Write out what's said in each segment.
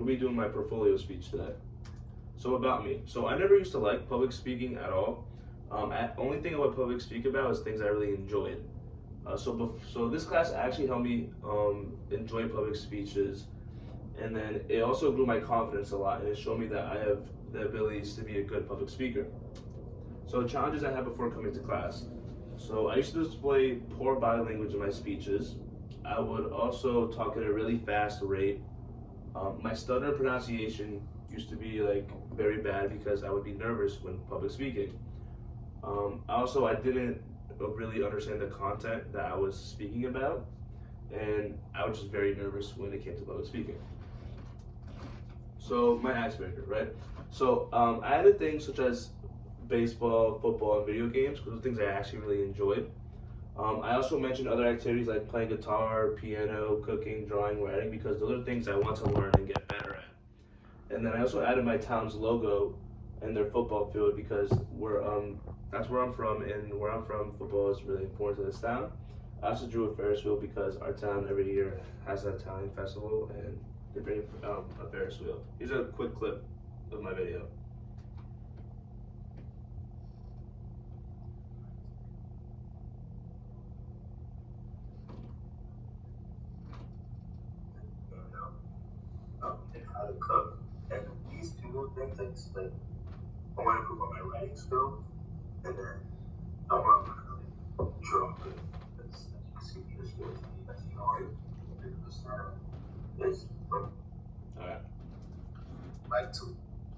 we'll be doing my portfolio speech today. So about me. So I never used to like public speaking at all. Only thing I would public speak about is things I really enjoyed. So this class actually helped me enjoy public speeches, and then it also grew my confidence a lot, and it showed me that I have the abilities to be a good public speaker. So challenges I had before coming to class. So I used to display poor body language in my speeches. I would also talk at a really fast rate. My stutter and pronunciation used to be like very bad because I would be nervous when public speaking. I didn't really understand the content that I was speaking about, and I was just very nervous when it came to public speaking. So my icebreaker, right? So I added things such as baseball, football, and video games because those are things I actually really enjoyed. I also mentioned other activities like playing guitar, piano, cooking, drawing, writing because those are things I want to learn and get better at. And then I also added my town's logo and their football field because that's where I'm from, and where I'm from, football is really important to this town. I also drew a Ferris wheel because our town every year has an Italian festival and they bring a Ferris wheel. Here's a quick clip of my video. And how to cook. And these two things, like, I want to improve on my writing skills, and then I want to really draw good. As you can see, this skills, as you know, is from Alright. like to.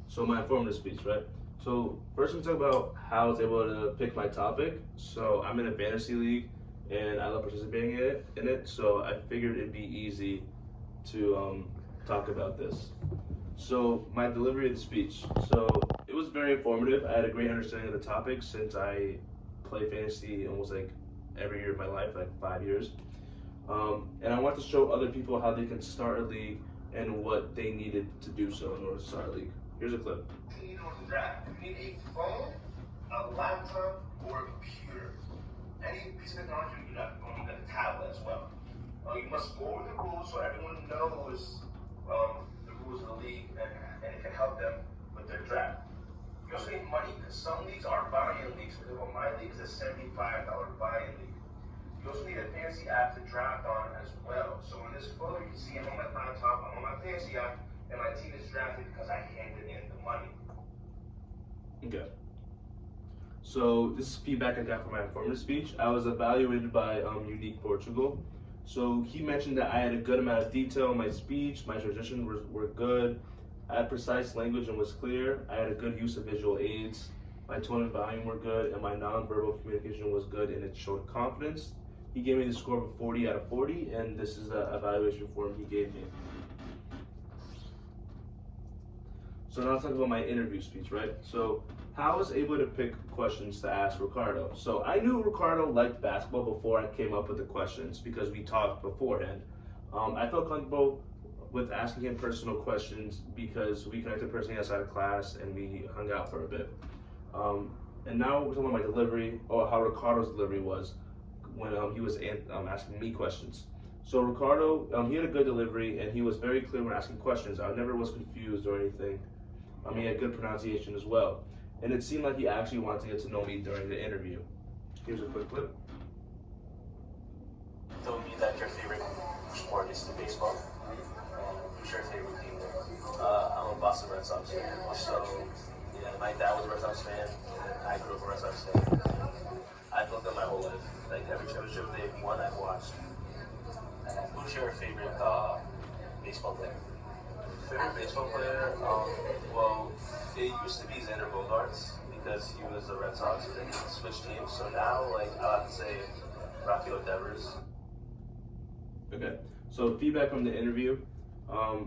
So my informative speech, right? So first we talk about how I was able to pick my topic. So I'm in a fantasy league and I love participating in it. So I figured it'd be easy to talk about this. So my delivery of the speech. So it was very informative. I had a great understanding of the topic since I play fantasy almost like every year of my life, like 5 years. And I want to show other people how they can start a league and what they needed to do so in order to start a league. Here's a clip. You need a phone, a laptop, or a computer. Any piece of technology you got, you got a tablet as well. You must go over the rules so everyone knows the rules of the league and it can help them with their draft. You also need money because some leagues are buy-in leagues. For example, my league is a $75 buy-in league. You also need a fantasy app to draft on as well. So in this photo, you can see I'm on my laptop, I'm on my fantasy app, and my team is drafted because I handed in the money. Okay. So this is feedback I got from my informative speech. I was evaluated by Unique Portugal. So he mentioned that I had a good amount of detail in my speech, my transitions were good, I had precise language and was clear, I had a good use of visual aids, my tone and volume were good, and my nonverbal communication was good and it showed confidence. He gave me the score of 40 out of 40, and this is the evaluation form he gave me. So now let's talk about my interview speech, right? So how I was able to pick questions to ask Ricardo. So I knew Ricardo liked basketball before I came up with the questions because we talked beforehand. I felt comfortable with asking him personal questions because we connected personally outside of class and we hung out for a bit. And now we're talking about my delivery, or how Ricardo's delivery was when he was asking me questions. So Ricardo, he had a good delivery and he was very clear when asking questions. I never was confused or anything. He had good pronunciation as well. And it seemed like he actually wanted to get to know me during the interview. Here's a quick clip. Told me that your favorite sport is the baseball. Who's your favorite team? I'm a Boston Red Sox fan. So, yeah, my dad was a Red Sox fan, and I grew up a Red Sox fan. I've loved them my whole life. Like, every championship they've won, I've watched. Who's your favorite baseball player? Favorite baseball player? Well, it used to be Xander Bogaerts because he was the Red Sox, but then he switched teams. So now, like, I'll have to say Rafael Devers. Okay, so feedback from the interview.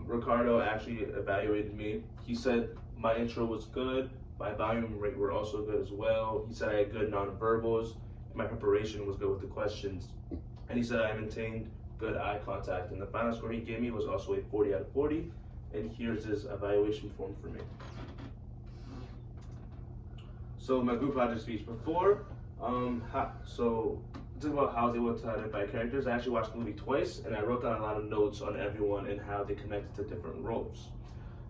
Ricardo actually evaluated me. He said my intro was good, my volume rate were also good as well. He said I had good nonverbals, and my preparation was good with the questions. And he said I maintained good eye contact. And the final score he gave me was also a 40 out of 40. And here's his evaluation form for me. So my group project speech before, so talk about how I was able to identify characters. I actually watched the movie twice, and I wrote down a lot of notes on everyone and how they connected to different roles.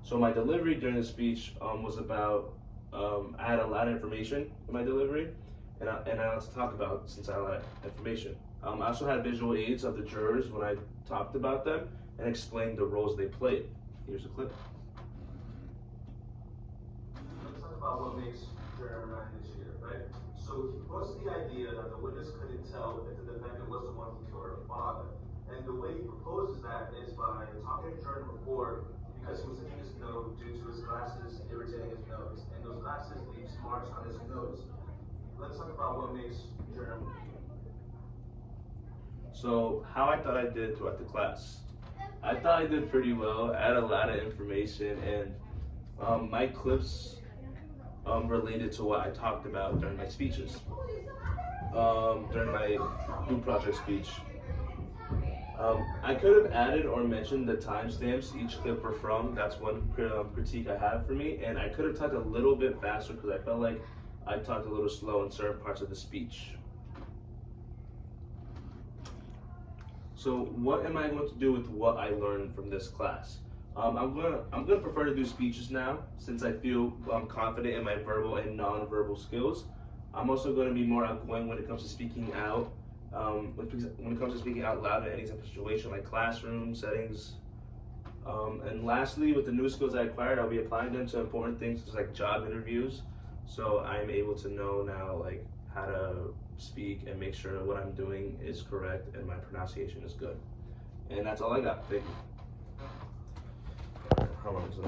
So my delivery during the speech was about, I had a lot of information in my delivery, and I had to talk about since I had a lot of information. I also had visual aids of the jurors when I talked about them and explained the roles they played. Here's a clip. Let's talk about what makes jury number 9 this year, right? So he proposed the idea that the witness couldn't tell if the defendant was the one who killed her father. And the way he proposes that is by talking to juror number 4 because he was taking his note due to his glasses irritating his nose. And those glasses leave marks on his nose. Let's talk about what makes juror number 2. So how I thought I did throughout the class. I thought I did pretty well. I had a lot of information, and my clips related to what I talked about during my speeches. During my group project speech. I could have added or mentioned the timestamps each clip were from. That's one critique I have for me, and I could have talked a little bit faster because I felt like I talked a little slow in certain parts of the speech. So what am I going to do with what I learned from this class? I'm gonna prefer to do speeches now since I feel confident in my verbal and non-verbal skills. I'm also going to be more outgoing when it comes to speaking out. When it comes to speaking out loud in any type of situation like classroom settings. And lastly, with the new skills I acquired, I'll be applying them to important things like job interviews. So I'm able to know now like how to speak and make sure what I'm doing is correct and my pronunciation is good. And that's all I got. Thank you. How long is that?